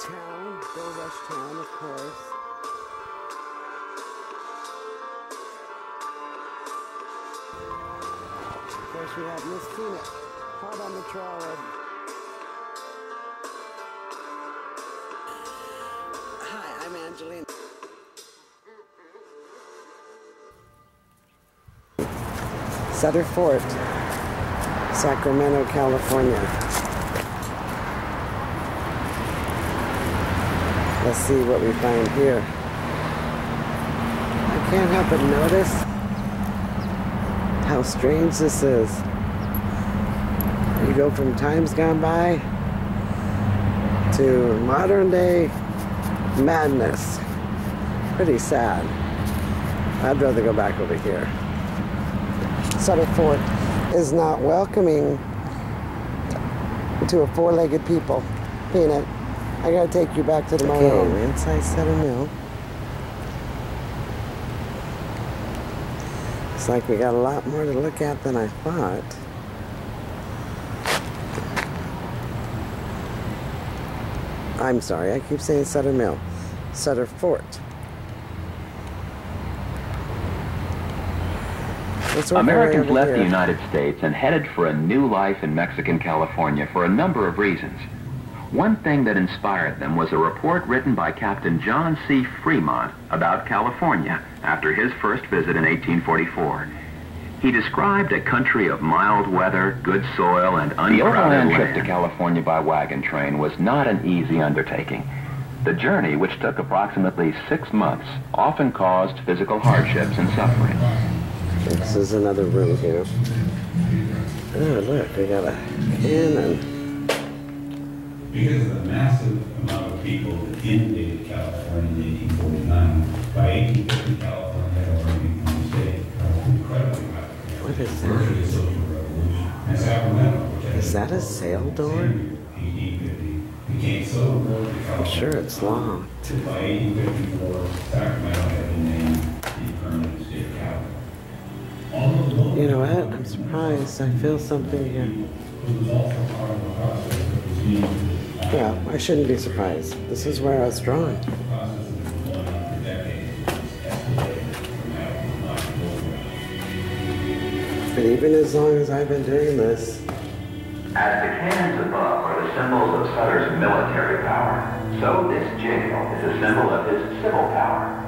town, Gold Rush town, of course. Of course, we have Miss Peanut, hot on the trolley. Hi, I'm Angelina. Sutter Fort, Sacramento, California. Let's see what we find here. I can't help but notice how strange this is. You go from times gone by to modern day madness. Pretty sad. I'd rather go back over here. Sutter Fort is not welcoming to a four-legged people. Peanut, I gotta take you back to the motorhome. Okay, we're inside Sutter Mill. Looks like we got a lot more to look at than I thought. I'm sorry, I keep saying Sutter Mill. Sutter Fort. Americans left the United States and headed for a new life in Mexican California for a number of reasons. One thing that inspired them was a report written by Captain John C. Fremont about California after his first visit in 1844. He described a country of mild weather, good soil, and uncrowded land. The overland trip to California by wagon train was not an easy undertaking. The journey, which took approximately 6 months, often caused physical hardships and suffering. This is another room here. Oh, look, we got a cannon. Because of the massive amount of people that inundated California in 1849, by 1850, California had already become a state. Incredibly high. What is Virtually a social revolution. And Sacramento, which had Is that a sail door? 1850, became so important to California. I'm sure it's locked. By 1854, Sacramento had been named the permanent state capital. You know what? I'm surprised. I feel something here. Yeah, I shouldn't be surprised. This is where I was drawn. But even as long as I've been doing this. As the cannons above are the symbols of Sutter's military power, so this jail is a symbol of his civil power.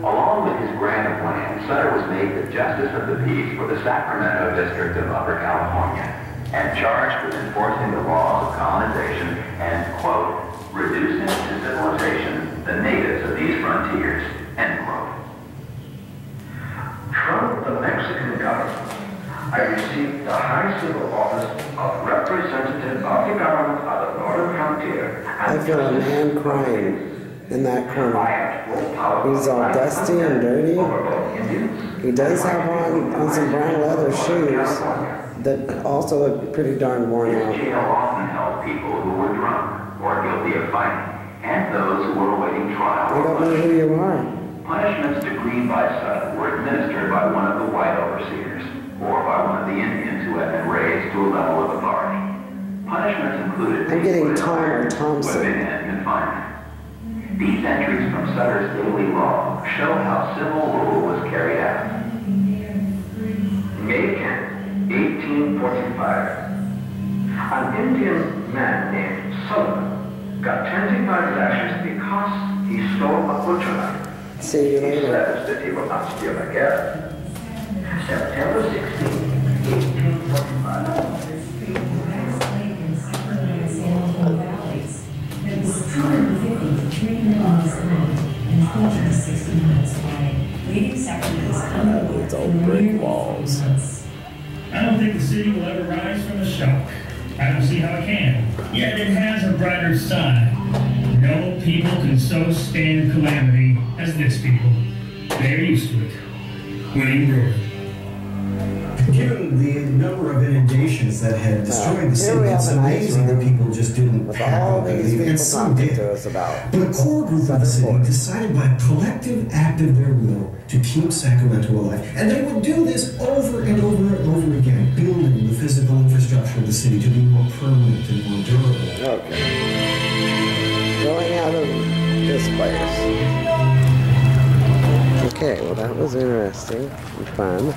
Along with his grant of land, Sutter was made the Justice of the Peace for the Sacramento District of Upper California and charged with enforcing the laws of colonization and, quote, reducing to civilization the natives of these frontiers, end quote. From the Mexican government, I received the high civil office of representative of the government of the northern frontier. I feel a man crying in that corner. He's all dusty and dirty. He does have on some brown leather shoes that also look pretty darn worn out. This jail often held people who were drunk or guilty of fighting, and those who were awaiting trial. I don't know who you are. Punishments decreed by Sutter were administered by one of the white overseers, or by one of the Indians who had been raised to a level of authority. Punishments included I'm getting Tom or women Thompson. and confinement. These entries from Sutter's daily log show how civil rule was carried out. May 10, 1845, an Indian man named Sutter got 25 lashes because he stole a butcher knife. See you He later. says that he will not steal again. September 16, 1845. It was 250 to 3 miles long and 40 to 60 miles wide, leaving Sacramento's These old brick walls. I don't think the city will ever rise from the shock. I don't see how it can. Yet it has a brighter side. No people can so stand calamity as this people. They're used to it. Winning road. Given the number of inundations that had destroyed the city, it's amazing that people just didn't pack up and leave, and some did. But a core group of the city decided by collective act of their will to keep Sacramento alive. And they would do this over and over and over again, building the physical infrastructure of the city to be more permanent and more durable. Okay. Going out this place. Okay, well that was interesting and fun.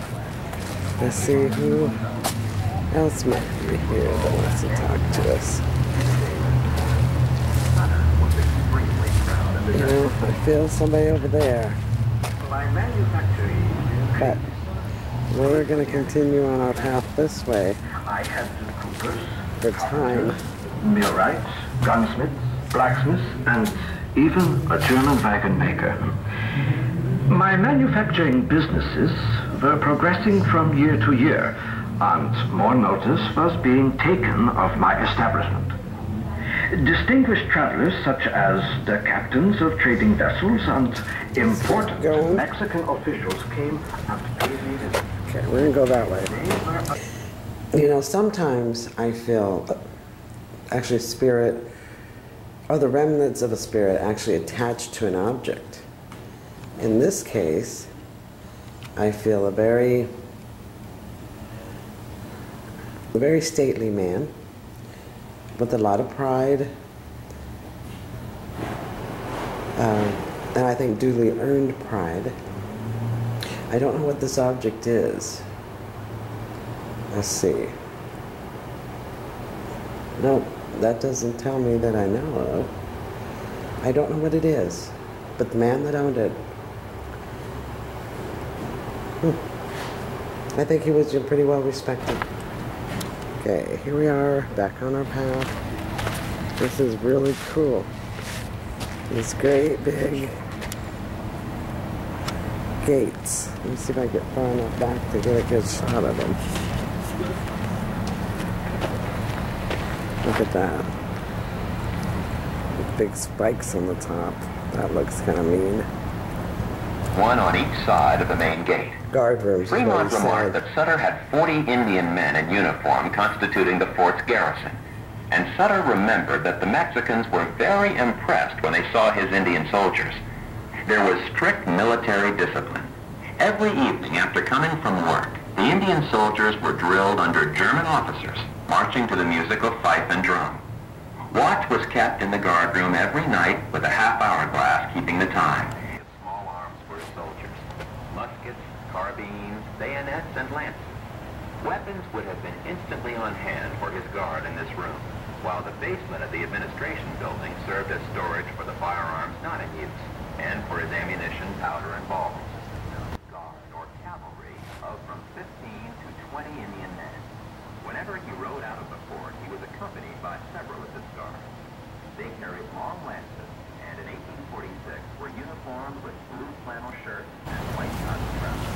Let's see who else might be here that wants to talk to us. You know, I feel somebody over there. But we're going to continue on our path this way for time. Millwrights, gunsmiths, blacksmiths, and even a German wagon maker. My manufacturing businesses were progressing from year to year, and more notice was being taken of my establishment. Distinguished travelers such as the captains of trading vessels and important Mexican officials came and paid me visit. Okay, we're going to go that way. You know, sometimes I feel actually spirit, or the remnants of a spirit actually attached to an object. In this case, I feel a very stately man with a lot of pride, and I think duly earned pride. I don't know what this object is. Let's see. No, that doesn't tell me that I know of. I don't know what it is, but the man that owned it, I think he was pretty well respected. Okay, here we are, back on our path. This is really cool. These great big gates. Let me see if I get far enough back to get a good shot of them. Look at that. With big spikes on the top. That looks kind of mean. One on each side of the main gate. Guard rooms. Fremont remarked that Sutter had 40 Indian men in uniform constituting the fort's garrison. And Sutter remembered that the Mexicans were very impressed when they saw his Indian soldiers. There was strict military discipline. Every evening after coming from work, the Indian soldiers were drilled under German officers, marching to the music of fife and drum. Watch was kept in the guard room every night with a half-hour glass keeping the time. Small arms for soldiers. Muskets, carbines, bayonets, and lances. Weapons would have been instantly on hand for his guard in this room, while the basement of the administration building served as storage for the firearms not in use, and for his ammunition, powder, and balls. Guard, or cavalry, of from 15 to 20 Indian men. Whenever he rode out of the fort, he was accompanied by several of his guards. They carried long lances, and in 1846 were uniformed with blue flannel shirts and white cotton trousers.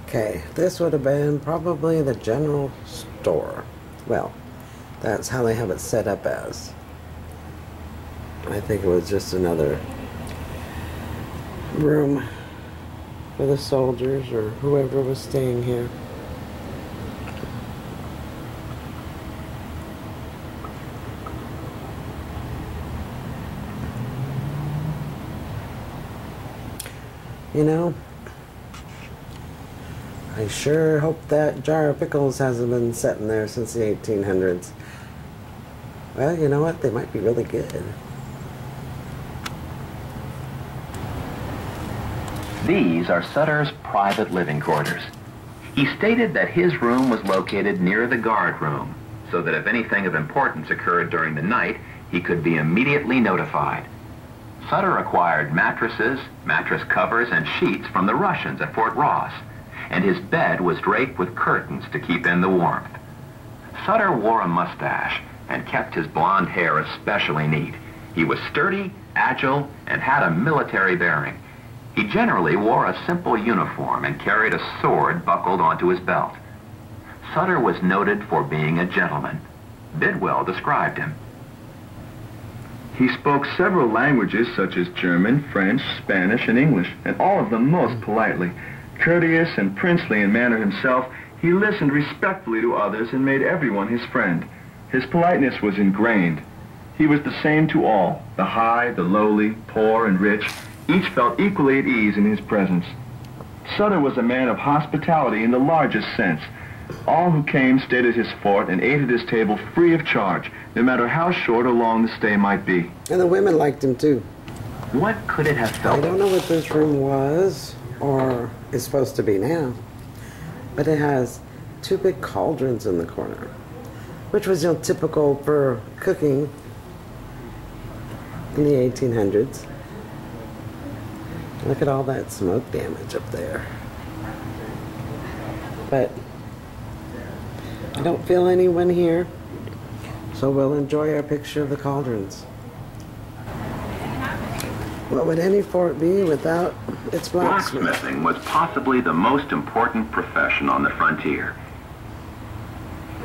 Okay, this would have been probably the general store. Well, that's how they have it set up as. I think it was just another room for the soldiers or whoever was staying here. You know, I sure hope that jar of pickles hasn't been sitting there since the 1800s. Well, you know what? They might be really good. These are Sutter's private living quarters. He stated that his room was located near the guard room, so that if anything of importance occurred during the night, he could be immediately notified. Sutter acquired mattresses, mattress covers, and sheets from the Russians at Fort Ross, and his bed was draped with curtains to keep in the warmth. Sutter wore a mustache and kept his blonde hair especially neat. He was sturdy, agile, and had a military bearing. He generally wore a simple uniform and carried a sword buckled onto his belt. Sutter was noted for being a gentleman. Bidwell described him. He spoke several languages such as German, French, Spanish, and English, and all of them most politely. Courteous and princely in manner himself, he listened respectfully to others and made everyone his friend. His politeness was ingrained. He was the same to all, the high, the lowly, poor, and rich. Each felt equally at ease in his presence. Sutter was a man of hospitality in the largest sense. All who came stayed at his fort and ate at his table free of charge, no matter how short or long the stay might be. And the women liked him too. What could it have felt? I don't know what this room was or is supposed to be now, but it has two big cauldrons in the corner, which was, you know, typical for cooking in the 1800s. Look at all that smoke damage up there. But I don't feel anyone here, so we'll enjoy our picture of the cauldrons. What would any fort be without its blacksmith? Blacksmithing was possibly the most important profession on the frontier.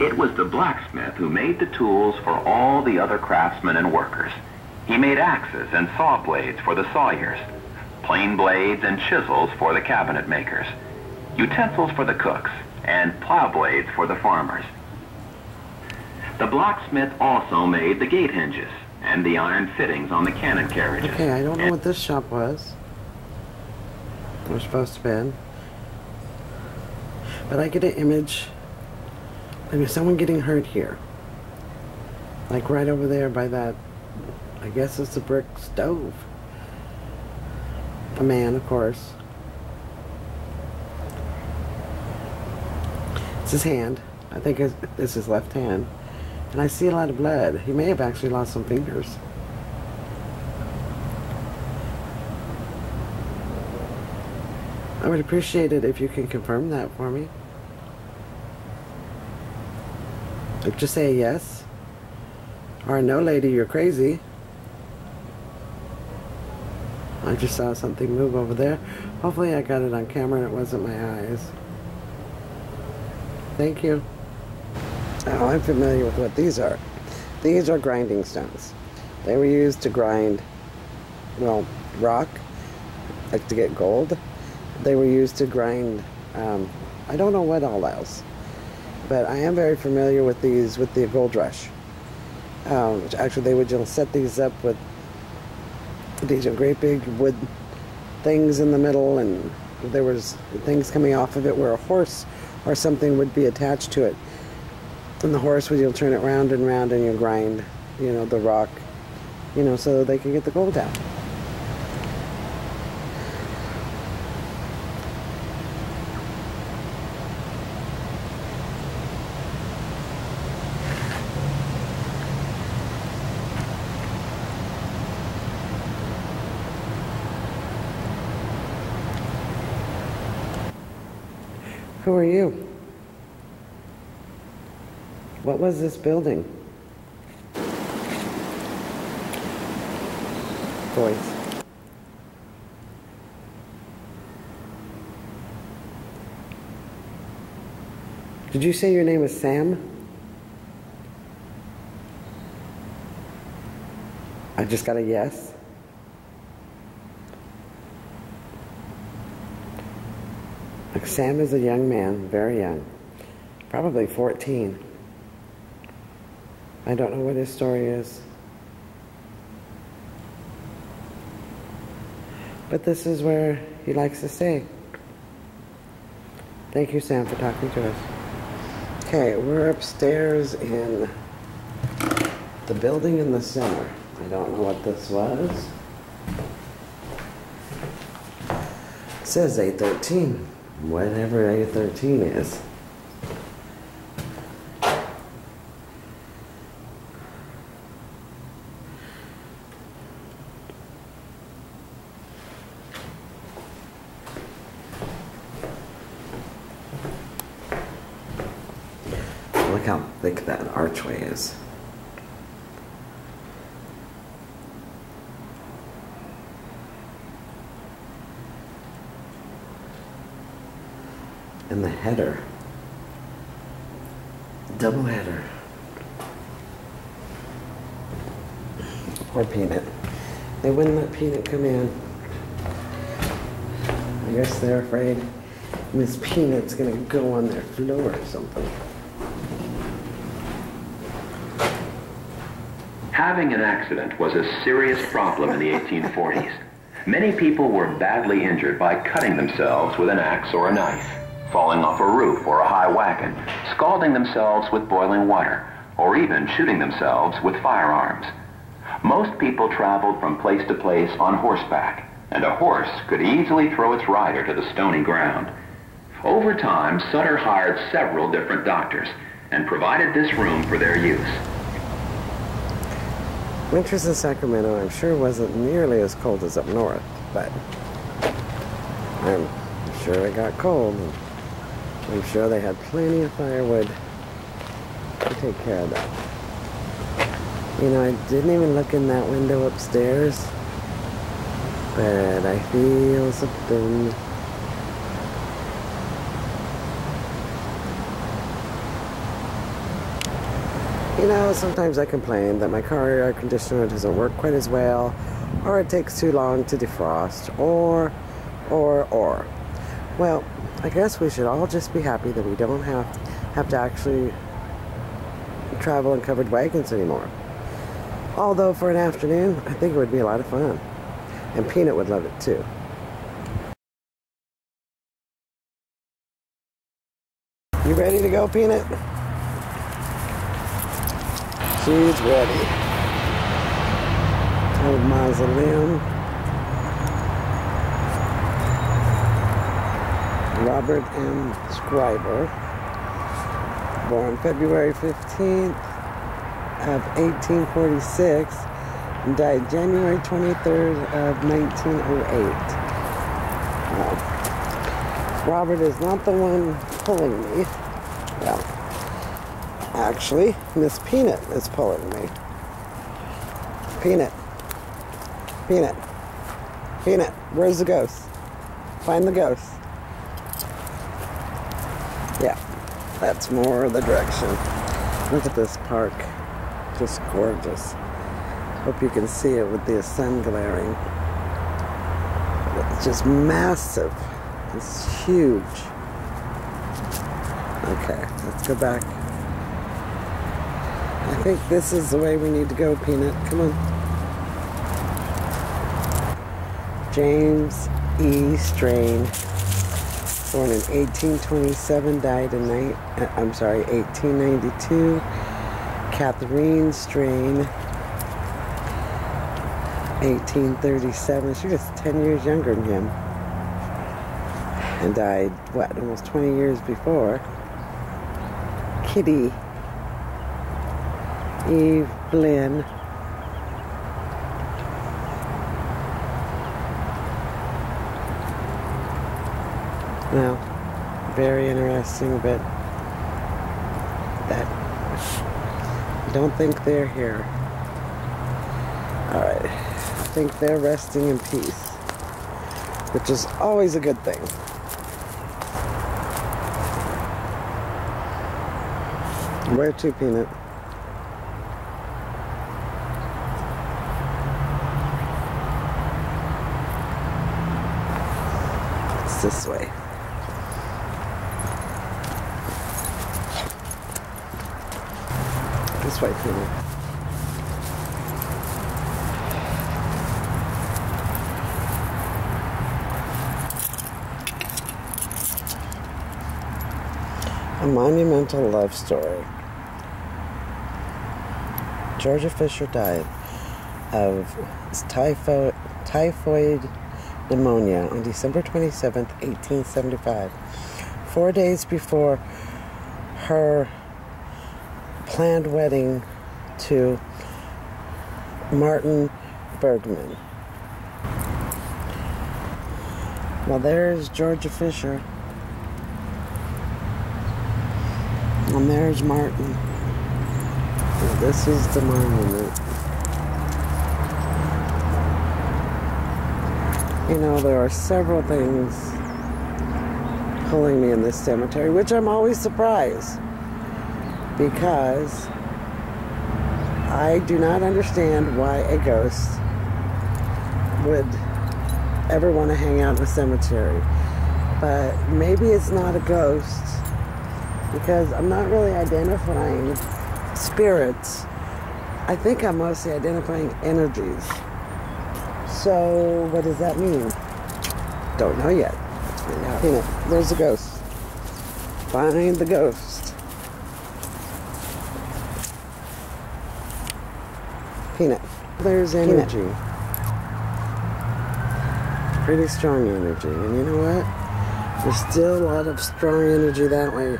It was the blacksmith who made the tools for all the other craftsmen and workers. He made axes and saw blades for the sawyers, plane blades and chisels for the cabinet makers, utensils for the cooks, and plow blades for the farmers. The blacksmith also made the gate hinges and the iron fittings on the cannon carriages. Okay, I don't know what this shop was. We're supposed to be, but I get an image. I mean, someone getting hurt here, like right over there by that, I guess it's a brick stove. A man, of course. It's his hand. I think it's his left hand. And I see a lot of blood. He may have actually lost some fingers. I would appreciate it if you can confirm that for me. Like, just say yes. Or no, lady, you're crazy. I just saw something move over there. Hopefully I got it on camera and it wasn't my eyes. Thank you. Oh, I'm familiar with what these are. These are grinding stones. They were used to grind, well, rock, like to get gold. They were used to grind, I don't know what all else. But I am very familiar with these, with the gold rush. Actually, they would just set these up with these are great big wood things in the middle, and there was things coming off of it where a horse or something would be attached to it. And the horse would, you'll turn it round and round and you'll grind, you know, the rock, you know, so they can get the gold out. Who are you? What was this building? Voice. Did you say your name is Sam? I just got a yes. Like, Sam is a young man, very young, probably 14. I don't know what his story is. But this is where he likes to stay. Thank you, Sam, for talking to us. Okay, we're upstairs in the building in the center. I don't know what this was. It says A13. Whatever A13 is. Look how thick that archway is. And the header. Double header. Poor Peanut. They wouldn't let Peanut come in. I guess they're afraid Miss Peanut's gonna go on their floor or something. Having an accident was a serious problem in the 1840s. Many people were badly injured by cutting themselves with an axe or a knife. falling off a roof or a high wagon, scalding themselves with boiling water, or even shooting themselves with firearms. Most people traveled from place to place on horseback, and a horse could easily throw its rider to the stony ground. Over time, Sutter hired several different doctors and provided this room for their use. Winters in Sacramento, I'm sure, wasn't nearly as cold as up north, but I'm sure it got cold. And I'm sure they had plenty of firewood to take care of that. You know, I didn't even look in that window upstairs, but I feel something. You know, sometimes I complain that my car air conditioner doesn't work quite as well, or it takes too long to defrost, or. Well, I guess we should all just be happy that we don't have to actually travel in covered wagons anymore. Although for an afternoon, I think it would be a lot of fun. And Peanut would love it too. You ready to go, Peanut? She's ready. Old mausoleum. Robert M. Scriber, born February 15th of 1846, and died January 23rd of 1908. Robert is not the one pulling me. Well, actually, Miss Peanut is pulling me. Peanut. Peanut. Peanut. Where's the ghost? Find the ghost. Yeah, that's more the direction. Look at this park. Just gorgeous. Hope you can see it with the sun glaring. It's just massive. It's huge. Okay, let's go back. I think this is the way we need to go, Peanut. Come on. James E. Strain, born in 1827, died in 1892. Catherine Strain, 1837. She was 10 years younger than him. And died, what, almost 20 years before. Kitty Eve Blinn, well, very interesting, but that I don't think they're here. Alright, I think they're resting in peace, which is always a good thing. Where to, Peanut? It's this way. This way, Peanut. A monumental love story. Georgia Fisher died of typhoid pneumonia on December 27, 1875, 4 days before her planned wedding to Martin Bergman. Well, there's Georgia Fisher. And there's Martin. And this is the monument. You know, there are several things pulling me in this cemetery, which I'm always surprised, because I do not understand why a ghost would ever want to hang out in a cemetery. But maybe it's not a ghost, because I'm not really identifying spirits. I think I'm mostly identifying energies. So what does that mean? Don't know yet. Peanut, there's a ghost. Find the ghost. Peanut. There's energy. Peanut. Pretty strong energy. And you know what? There's still a lot of strong energy that way.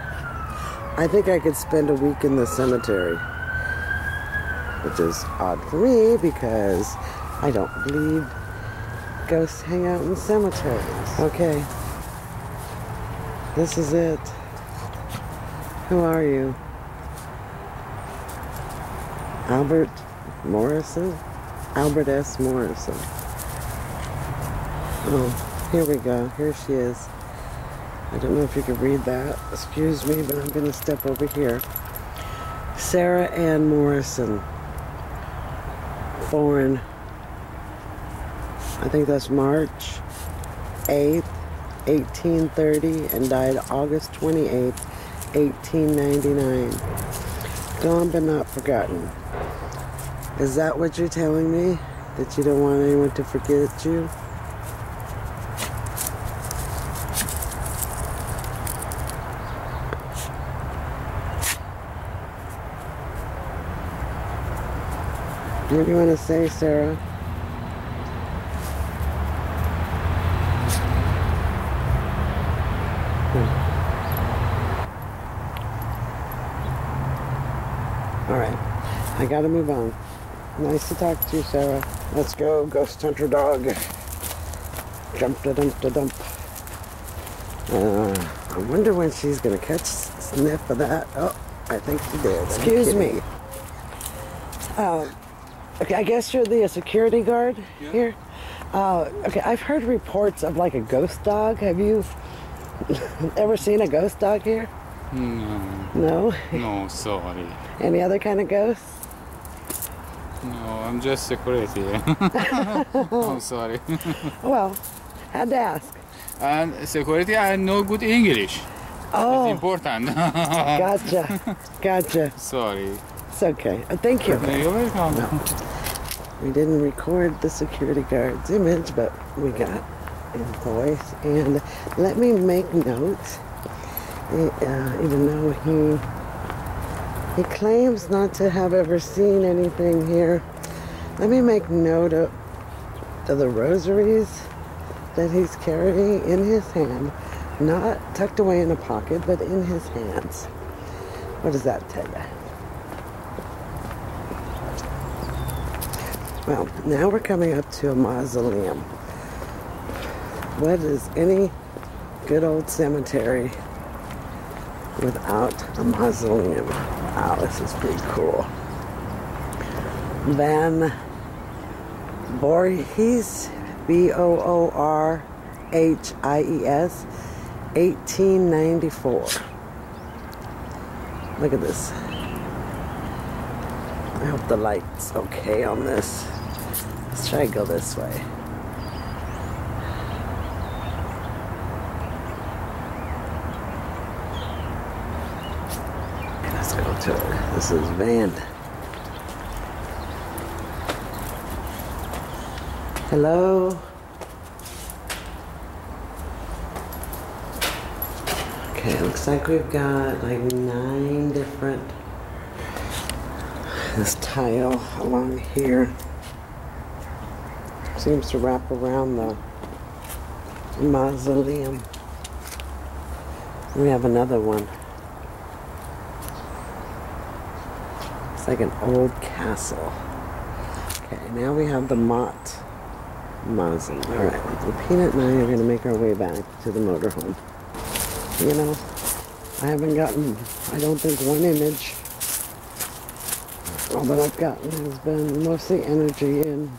I think I could spend a week in the cemetery. Which is odd for me because I don't believe ghosts hang out in cemeteries. Okay. This is it. Who are you? Albert Morrison? Albert S. Morrison. Oh, here we go. Here she is. I don't know if you can read that. Excuse me, but I'm going to step over here. Sarah Ann Morrison. Born, I think that's March 8th, 1830, and died August 28th, 1899. Gone but not forgotten. Is that what you're telling me? That you don't want anyone to forget you? What do you want to say, Sarah? All right, I gotta move on. Nice to talk to you, Sarah. Let's go, ghost hunter dog. Jump-da-dump-da-dump. I wonder when she's gonna catch a sniff of that. Oh, I think she did. Excuse me. Okay, I guess you're the security guard here? Okay, I've heard reports of like a ghost dog. Have you ever seen a ghost dog here? No. No? No, sorry. Any other kind of ghosts? No, I'm just security. I'm sorry. Well, had to ask. And security, I know good English. Oh. It's important. Gotcha. Gotcha. Sorry. It's okay. Thank you. You're welcome. No. We didn't record the security guard's image, but we got his voice. And let me make notes. Even though he claims not to have ever seen anything here, let me make note of the rosaries that he's carrying in his hand, not tucked away in a pocket, but in his hands. What does that tell you? Well, now we're coming up to a mausoleum. What is any good old cemetery without a mausoleum? Wow, this is pretty cool. Van Voorhis, Boorhies, 1894. Look at this. I hope the light's okay on this. Let's try to go this way. Let's go to it. This is Van. Hello? Okay, looks like we've got like 9 different this tile along here. Seems to wrap around the mausoleum. We have another one. It's like an old castle. Okay, now we have the Mott mausoleum. Alright, so Peanut and I are going to make our way back to the motorhome. You know, I haven't gotten, I don't think, one image. All that I've gotten has been mostly energy and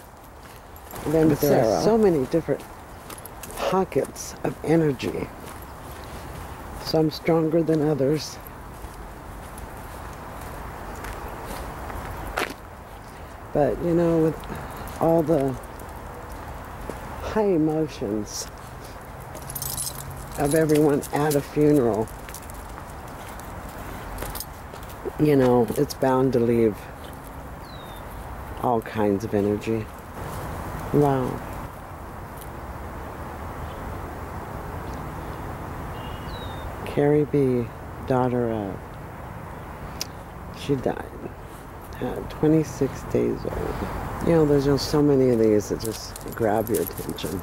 then there are so many different pockets of energy. Some stronger than others. But, you know, with all the high emotions of everyone at a funeral, you know, it's bound to leave all kinds of energy. Wow. Carrie B., daughter of. She died at 26 days old. You know, there's just so many of these that just grab your attention.